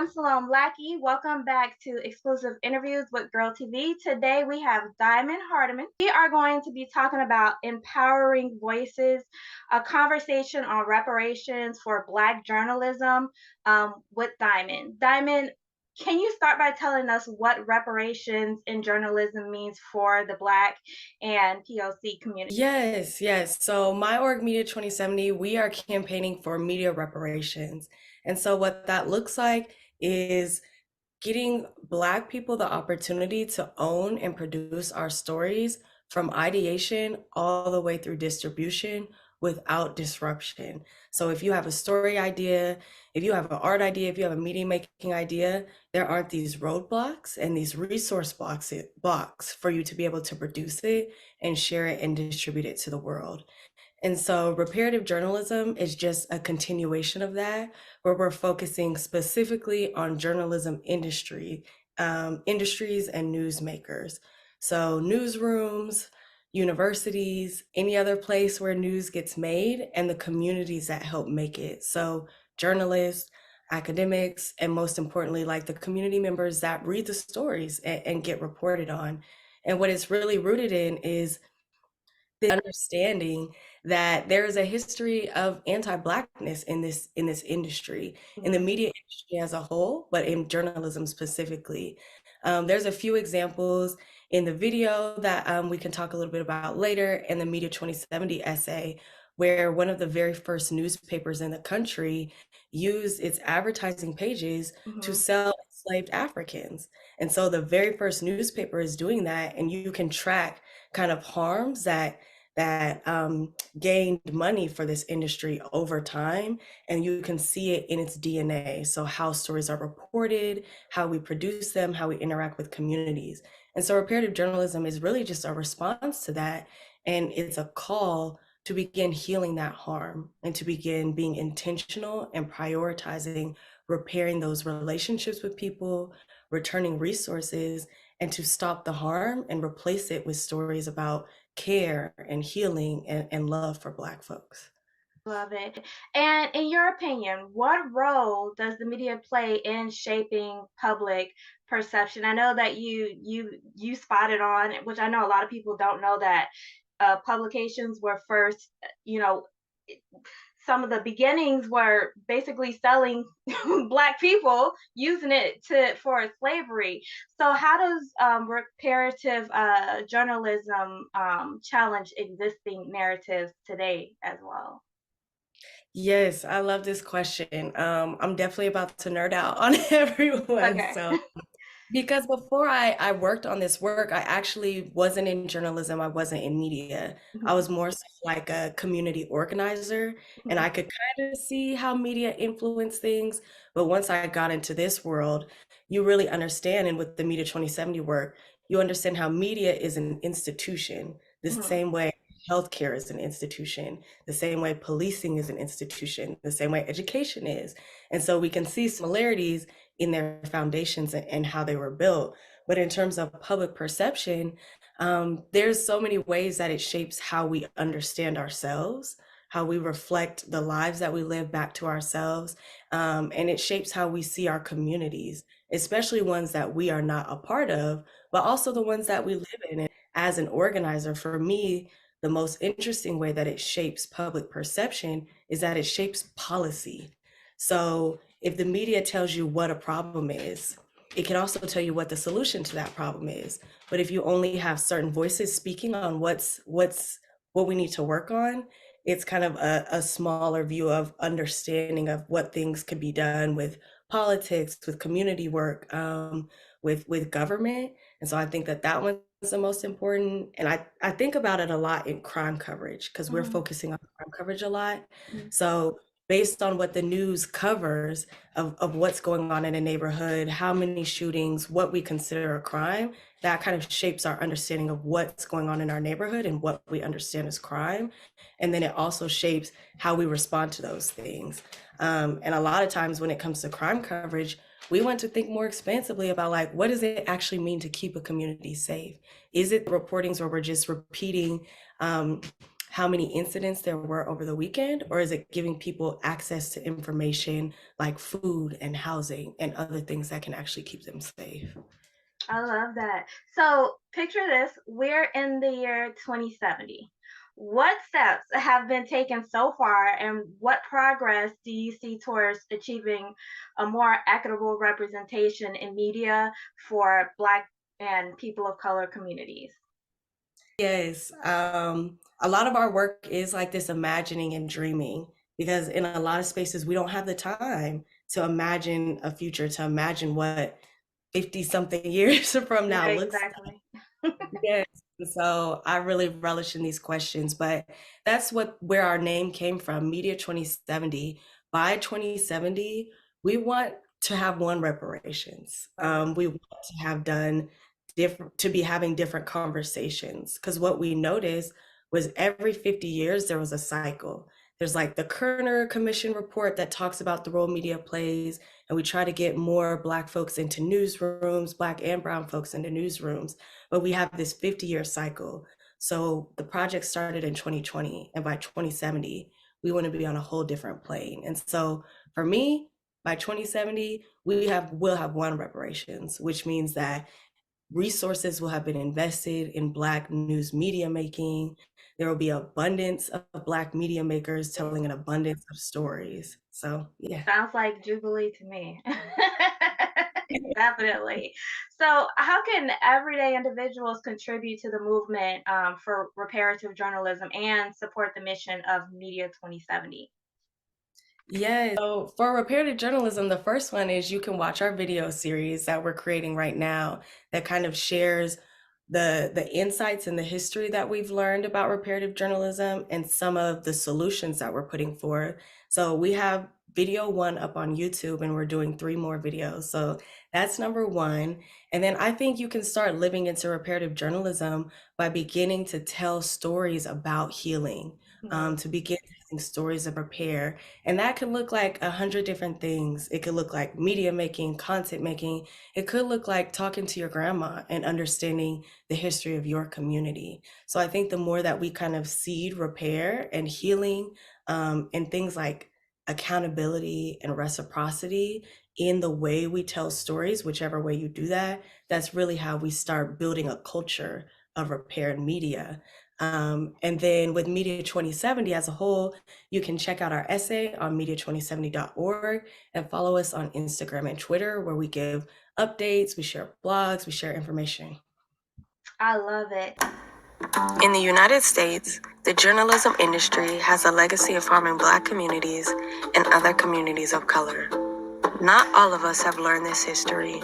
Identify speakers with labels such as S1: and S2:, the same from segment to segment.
S1: I'm Salome Lackey. Welcome back to exclusive interviews with Gyrl TV. Today we have Diamond Hardiman. We are going to be talking about empowering voices, a conversation on reparations for Black journalism with Diamond. Diamond, can you start by telling us what reparations in journalism means for the Black and POC community?
S2: Yes. So my org Media 2070, we are campaigning for media reparations. And so what that looks like is getting Black people the opportunity to own and produce our stories from ideation all the way through distribution without disruption. So if you have a story idea, if you have an art idea, if you have a media making idea, there aren't these roadblocks and these resource blocks for you to be able to produce it and share it and distribute it to the world. And so reparative journalism is just a continuation of that, where we're focusing specifically on journalism industries and newsmakers. So newsrooms, universities, any other place where news gets made, and the communities that help make it. So journalists, academics, and most importantly, like the community members that read the stories and get reported on. And what it's really rooted in is the understanding that there is a history of anti-blackness in this industry, in the
S1: Mhm.
S2: media industry as a whole, but in journalism specifically. There's a few examples in the video that we can talk a little bit about later, in the Media 2070 essay, where one of the very first newspapers in the country used its advertising pages to
S1: Mhm.
S2: sell enslaved Africans. And so the very first newspaper is doing that, and you can track kind of harms that gained money for this industry over time, and you can see it in its DNA. So how stories are reported, how we produce them, how we interact with communities. And so reparative journalism is really just a response to that, and it's a call to begin healing that harm and to begin being intentional and prioritizing repairing those relationships with people, returning resources, and to stop the harm and replace it with stories about care and healing and love for Black folks.
S1: Love it. And in your opinion, what role does the media play in shaping public perception? I know that you spotted on, which I know a lot of people don't know that publications were first, you know, some of the beginnings were basically selling black people, using it to for slavery. So how does reparative journalism challenge existing narratives today as well?
S2: Yes, I love this question. I'm definitely about to nerd out on everyone.
S1: Okay.
S2: Because before I worked on this work, I actually wasn't in journalism, I wasn't in media. I
S1: Mhm,
S2: was more so like a community organizer, and
S1: mhm,
S2: I could kind of see how media influenced things. But once I got into this world, you really understand, and with the Media 2070 work, you understand how media is an institution, the
S1: mhm.
S2: same way healthcare is an institution, the same way policing is an institution, the same way education is. And so we can see similarities in their foundations and how they were built. But in terms of public perception, there's so many ways that it shapes how we understand ourselves, how we reflect the lives that we live back to ourselves, and it shapes how we see our communities, especially ones that we are not a part of, but also the ones that we live in. And as an organizer, for me, the most interesting way that it shapes public perception is that it shapes policy. So if the media tells you what a problem is, it can also tell you what the solution to that problem is. But if you only have certain voices speaking on what we need to work on, it's kind of a smaller view of understanding of what things could be done with politics, with community work, with government. And so I think that that one's the most important. And I think about it a lot in crime coverage because we're
S1: Mhm,
S2: focusing on crime coverage a lot.
S1: mhm.
S2: So based on what the news covers of what's going on in a neighborhood, how many shootings, what we consider a crime, that kind of shapes our understanding of what's going on in our neighborhood and what we understand as crime. And then it also shapes how we respond to those things. And a lot of times when it comes to crime coverage, we want to think more expansively about like, what does it actually mean to keep a community safe? Is it reportings where we're just repeating um, how many incidents there were over the weekend, or is it giving people access to information like food and housing and other things that can actually keep them safe?
S1: I love that. So picture this, we're in the year 2070. What steps have been taken so far, and what progress do you see towards achieving a more equitable representation in media for Black and people of color communities?
S2: Yes, a lot of our work is like this imagining and dreaming because in a lot of spaces we don't have the time to imagine a future, to imagine what 50 something years from now
S1: Right,
S2: looks.
S1: exactly.
S2: Yes. So I really relish in these questions, but that's where our name came from, Media 2070. By 2070, we want to have one reparations.
S1: Right.
S2: We want to have done different, to be having different conversations. Because what we noticed was every 50 years there was a cycle. There's like the Kerner Commission report that talks about the role media plays, and we try to get more Black folks into newsrooms, Black and Brown folks into newsrooms, but we have this 50-year cycle. So the project started in 2020, and by 2070, we want to be on a whole different plane. And so for me, by 2070, will have one reparations, which means that resources will have been invested in Black news media making. There will be abundance of Black media makers telling an abundance of stories. So yeah.
S1: Sounds like Jubilee to me. Definitely. So, how can everyday individuals contribute to the movement for reparative journalism and support the mission of Media 2070?
S2: Yeah. So for reparative journalism, the first one is you can watch our video series that we're creating right now that kind of shares the insights and the history that we've learned about reparative journalism and some of the solutions that we're putting forth. So we have video one up on YouTube and we're doing three more videos. So that's number one. And then I think you can start living into reparative journalism by beginning to tell stories about healing,
S1: Mhm.
S2: to begin telling stories of repair, and that could look like 100 different things. It could look like media making, content making. It could look like talking to your grandma and understanding the history of your community. So I think the more that we kind of seed repair and healing, and things like accountability and reciprocity in the way we tell stories, whichever way you do that, that's really how we start building a culture of repair in media. And then with Media 2070 as a whole, you can check out our essay on media2070.org and follow us on Instagram and Twitter, where we give updates, we share blogs, we share information.
S1: I love it.
S2: In the United States, the journalism industry has a legacy of harming Black communities and other communities of color. Not all of us have learned this history.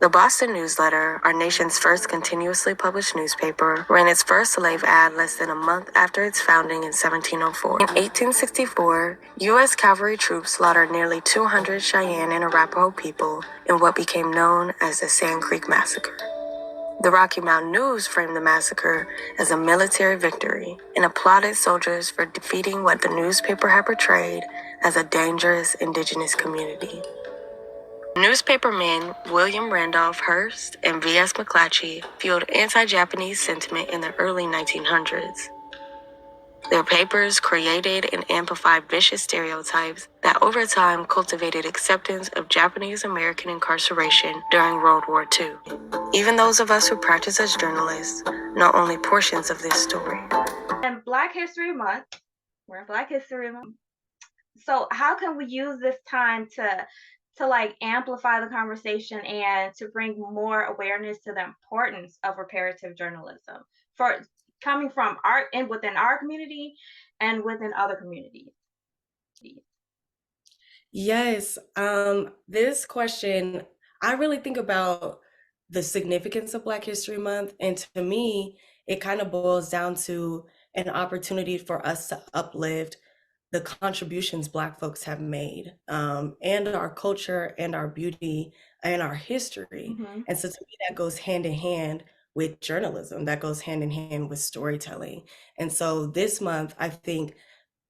S2: The Boston Newsletter, our nation's first continuously published newspaper, ran its first slave ad less than a month after its founding in 1704. In 1864, U.S. cavalry troops slaughtered nearly 200 Cheyenne and Arapaho people in what became known as the Sand Creek Massacre. The Rocky Mountain News framed the massacre as a military victory and applauded soldiers for defeating what the newspaper had portrayed as a dangerous indigenous community. Newspapermen William Randolph Hearst and V.S. McClatchy fueled anti-Japanese sentiment in the early 1900s. Their papers created and amplified vicious stereotypes that over time cultivated acceptance of Japanese American incarceration during World War II. Even those of us who practice as journalists know only portions of this story.
S1: And Black History Month, we're in Black History Month. So, how can we use this time to like amplify the conversation and to bring more awareness to the importance of reparative journalism for coming from our and within our community and within other communities?
S2: Yes, this question, I really think about the significance of Black History Month, and to me, it kind of boils down to an opportunity for us to uplift the contributions Black folks have made, and our culture and our beauty and our history.
S1: Hmm.
S2: And so to me, that goes hand in hand with journalism, that goes hand in hand with storytelling. And so this month, I think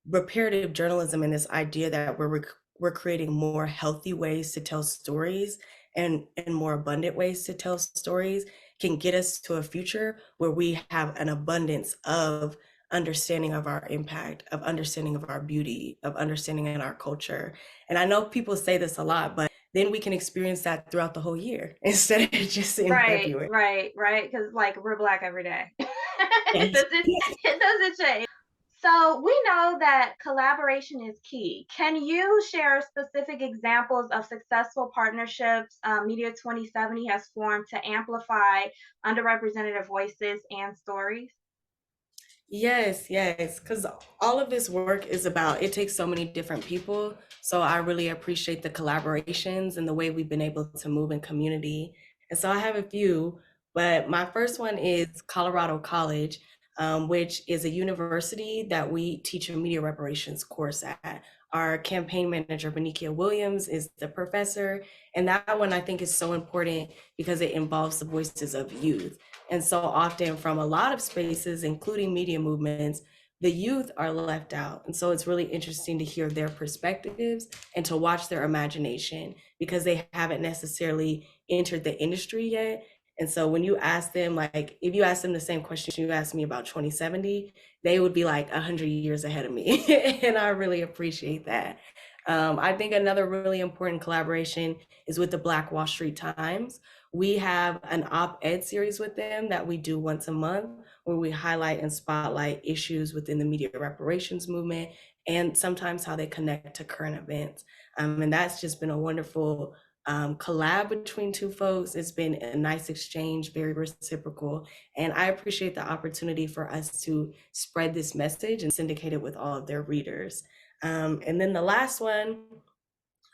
S2: reparative journalism and this idea that we're creating more healthy ways to tell stories and more abundant ways to tell stories can get us to a future where we have an abundance of understanding of our impact, of understanding of our beauty, of understanding in our culture. And I know people say this a lot, but then we can experience that throughout the whole year instead of just in
S1: Right,
S2: February.
S1: right, right. Because like, we're Black every day. It
S2: Yes.
S1: doesn't
S2: Yes.
S1: it doesn't change. So, we know that collaboration is key. Can you share specific examples of successful partnerships, Media 2070 has formed to amplify underrepresented voices and stories?
S2: Yes, yes, because all of this work is about it takes so many different people. So I really appreciate the collaborations and the way we've been able to move in community. And so I have a few, but my first one is Colorado College, which is a university that we teach a media reparations course at. Our campaign manager, Benicia Williams, is the professor. And that one I think is so important because it involves the voices of youth. And so often from a lot of spaces, including media movements, the youth are left out. And so it's really interesting to hear their perspectives and to watch their imagination because they haven't necessarily entered the industry yet. And so when you ask them, like, if you ask them the same question you asked me about 2070, they would be like 100 years ahead of me. And I really appreciate that. I think another really important collaboration is with the Black Wall Street Times. We have an op-ed series with them that we do once a month where we highlight and spotlight issues within the media reparations movement and sometimes how they connect to current events. And that's just been a wonderful collab between two folks. It's been a nice exchange, very reciprocal. And I appreciate the opportunity for us to spread this message and syndicate it with all of their readers. And then the last one,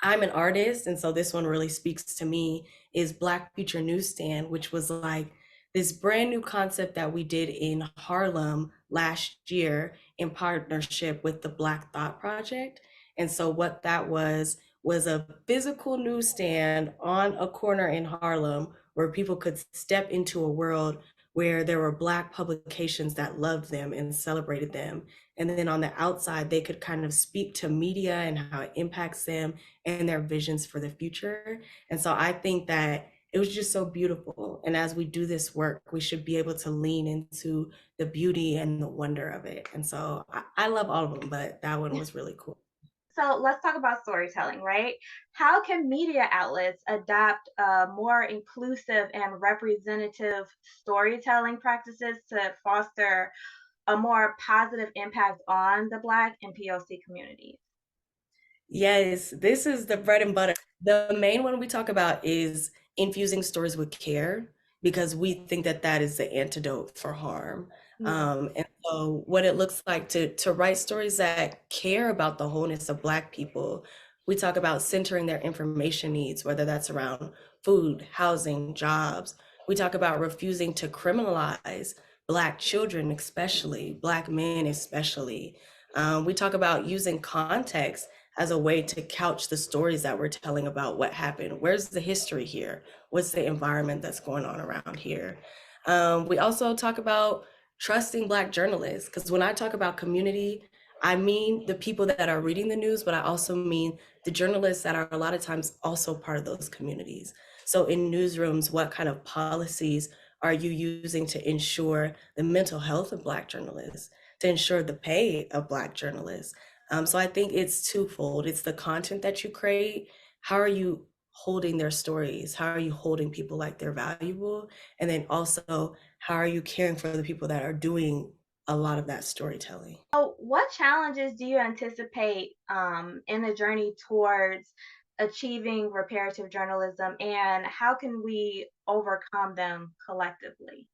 S2: I'm an artist, and so this one really speaks to me, is Black Future Newsstand, which was like this brand new concept that we did in Harlem last year in partnership with the Black Thought Project. And so what that was a physical newsstand on a corner in Harlem where people could step into a world where there were Black publications that loved them and celebrated them. And then on the outside, they could kind of speak to media and how it impacts them and their visions for the future. And so I think that it was just so beautiful. And as we do this work, we should be able to lean into the beauty and the wonder of it. And so I love all of them, but that one was really cool.
S1: So, let's talk about storytelling, right? How can media outlets adapt more inclusive and representative storytelling practices to foster a more positive impact on the Black and POC communities?
S2: Yes, this is the bread and butter. The main one we talk about is infusing stories with care because we think that that is the antidote for harm.
S1: Mm.
S2: And so, what it looks like to write stories that care about the wholeness of Black people, we talk about centering their information needs, whether that's around food, housing, jobs. We talk about refusing to criminalize Black children, especially Black men, especially. We talk about using context as a way to couch the stories that we're telling about what happened. Where's the history here? What's the environment that's going on around here? We also talk about trusting Black journalists, because when I talk about community, I mean the people that are reading the news, but I also mean the journalists that are a lot of times also part of those communities. So in newsrooms, what kind of policies are you using to ensure the mental health of Black journalists, to ensure the pay of Black journalists? So I think it's twofold. It's the content that you create. How are you holding their stories? How are you holding people like they're valuable? And then also, how are you caring for the people that are doing a lot of that storytelling?
S1: So, what challenges do you anticipate in the journey towards achieving reparative journalism, and how can we overcome them collectively?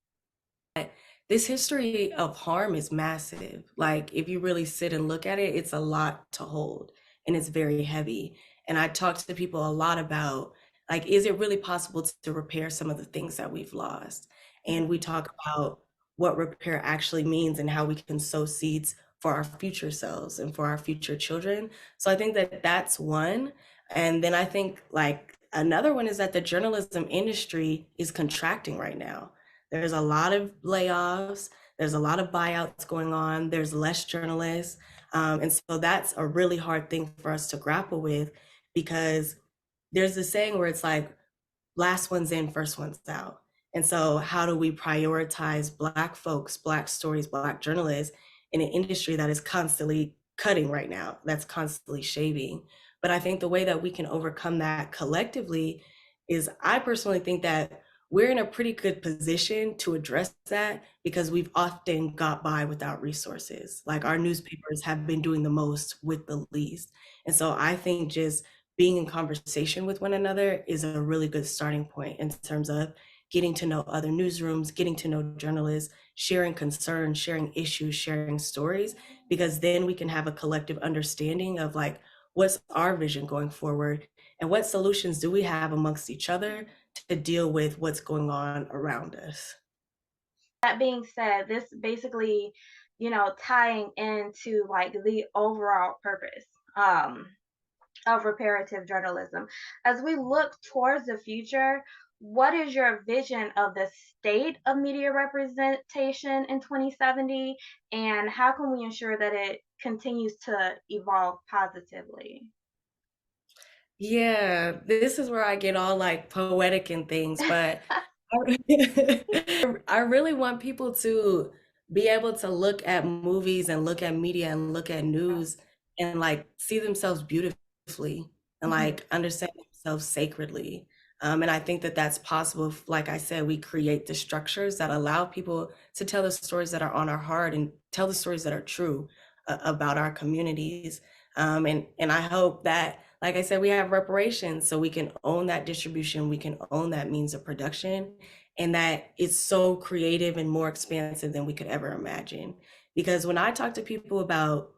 S2: This history of harm is massive. Like, if you really sit and look at it, it's a lot to hold and it's very heavy. And I talk to people a lot about, like, is it really possible to repair some of the things that we've lost? And we talk about what repair actually means and how we can sow seeds for our future selves and for our future children. So I think that that's one. And then I think, like, another one is that the journalism industry is contracting right now. There's a lot of layoffs. There's a lot of buyouts going on. There's less journalists. And so that's a really hard thing for us to grapple with because there's this saying where it's like, last one's in, first one's out. And so, how do we prioritize Black folks, Black stories, Black journalists in an industry that is constantly cutting right now, that's constantly shaving. But I think the way that we can overcome that collectively is, I personally think that we're in a pretty good position to address that because we've often got by without resources. Like our newspapers have been doing the most with the least. And so I think just being in conversation with one another is a really good starting point in terms of getting to know other newsrooms, getting to know journalists, sharing concerns, sharing issues, sharing stories, because then we can have a collective understanding of like, what's our vision going forward and what solutions do we have amongst each other to deal with what's going on around us.
S1: That being said, this basically, tying into like the overall purpose of reparative journalism. As we look towards the future, what is your vision of the state of media representation in 2070, and how can we ensure that it continues to evolve positively?
S2: Yeah, this is where I get all like poetic and things, but I really want people to be able to look at movies and look at media and look at news and like see themselves beautifully and
S1: Mhm.
S2: like understand themselves sacredly. And I think that that's possible if, like I said, we create the structures that allow people to tell the stories that are on our heart and tell the stories that are true about our communities. And I hope that, like I said, we have reparations so we can own that distribution, we can own that means of production, and that it's so creative and more expansive than we could ever imagine. Because when I talk to people about,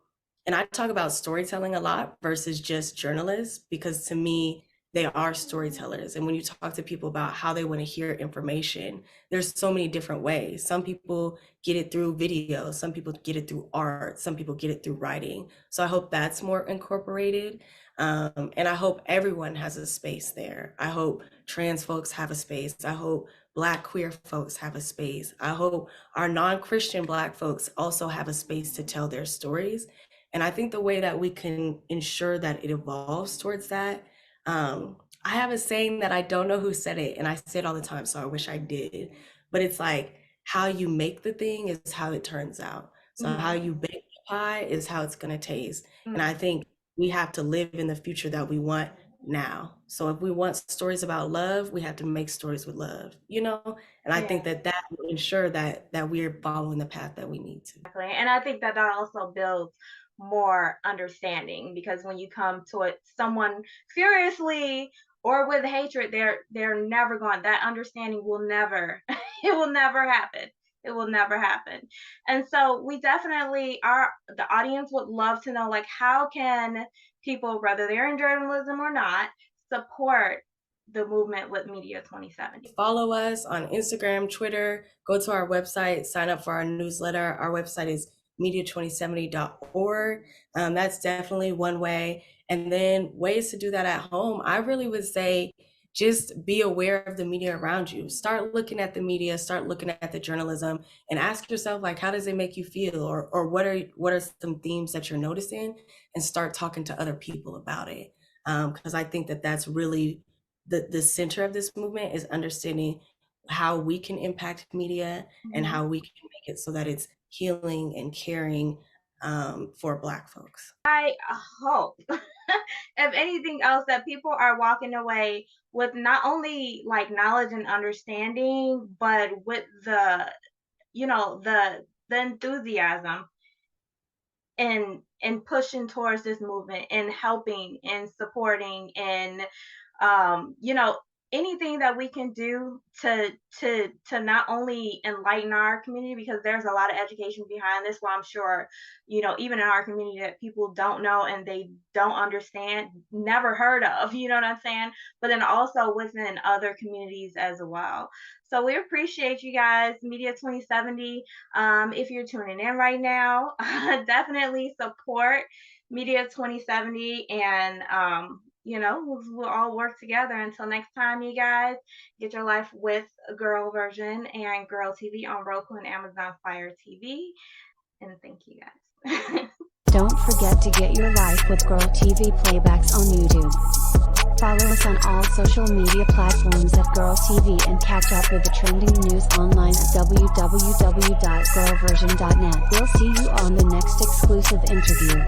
S2: and I talk about storytelling a lot versus just journalists, because to me, they are storytellers. And when you talk to people about how they want to hear information, there's so many different ways. Some people get it through video, some people get it through art, some people get it through writing. So I hope that's more incorporated. And I hope everyone has a space there. I hope trans folks have a space. I hope Black queer folks have a space. I hope our non-Christian Black folks also have a space to tell their stories. And I think the way that we can ensure that it evolves towards that, I have a saying that I don't know who said it, and I say it all the time, so I wish I did. But it's like, how you make the thing is how it turns out. So how
S1: Mhm.
S2: you bake the pie is how it's gonna taste. And I
S1: Mm.
S2: think we have to live in the future that we want now. So if we want stories about love, we have to make stories with love, you know? And I think
S1: Yeah.
S2: that that will ensure that we're following the path that we need to.
S1: Exactly. And I think that that also builds more understanding, because when you come to it someone furiously or with hatred, they're never going, that understanding will never it will never happen. It will never happen. And so we definitely are, the audience would love to know, like, how can people, whether they're in journalism or not, support the movement with Media 2070?
S2: Follow us on Instagram, Twitter, go to our website, sign up for our newsletter. Our website is media2070.org. That's definitely one way. And then ways to do that at home, I really would say just be aware of the media around you. Start looking at the media, start looking at the journalism, and ask yourself, like, how does it make you feel? Or what are some themes that you're noticing? And start talking to other people about it. Because I think that that's really the center of this movement, is understanding how we can impact media and
S1: Mhm.
S2: how we can make it so that it's healing and caring for Black folks.
S1: I hope, if anything else, that people are walking away with not only like knowledge and understanding, but with the enthusiasm and pushing towards this movement and helping and supporting and you know, anything that we can do to not only enlighten our community, because there's a lot of education behind this, well, I'm sure, even in our community, that people don't know and they don't understand, never heard of, you know what I'm saying? But then also within other communities as well. So we appreciate you guys, Media 2070. If you're tuning in right now, definitely support Media 2070, and we'll all work together. Until next time, you guys, get your life with a Gyrl version and Gyrl TV on Roku and Amazon Fire TV. And thank you guys.
S3: Don't forget to get your life with Gyrl TV playbacks on YouTube. Follow us on all social media platforms at Gyrl TV and catch up with the trending news online at www.gyrlversion.net. We'll see you on the next exclusive interview.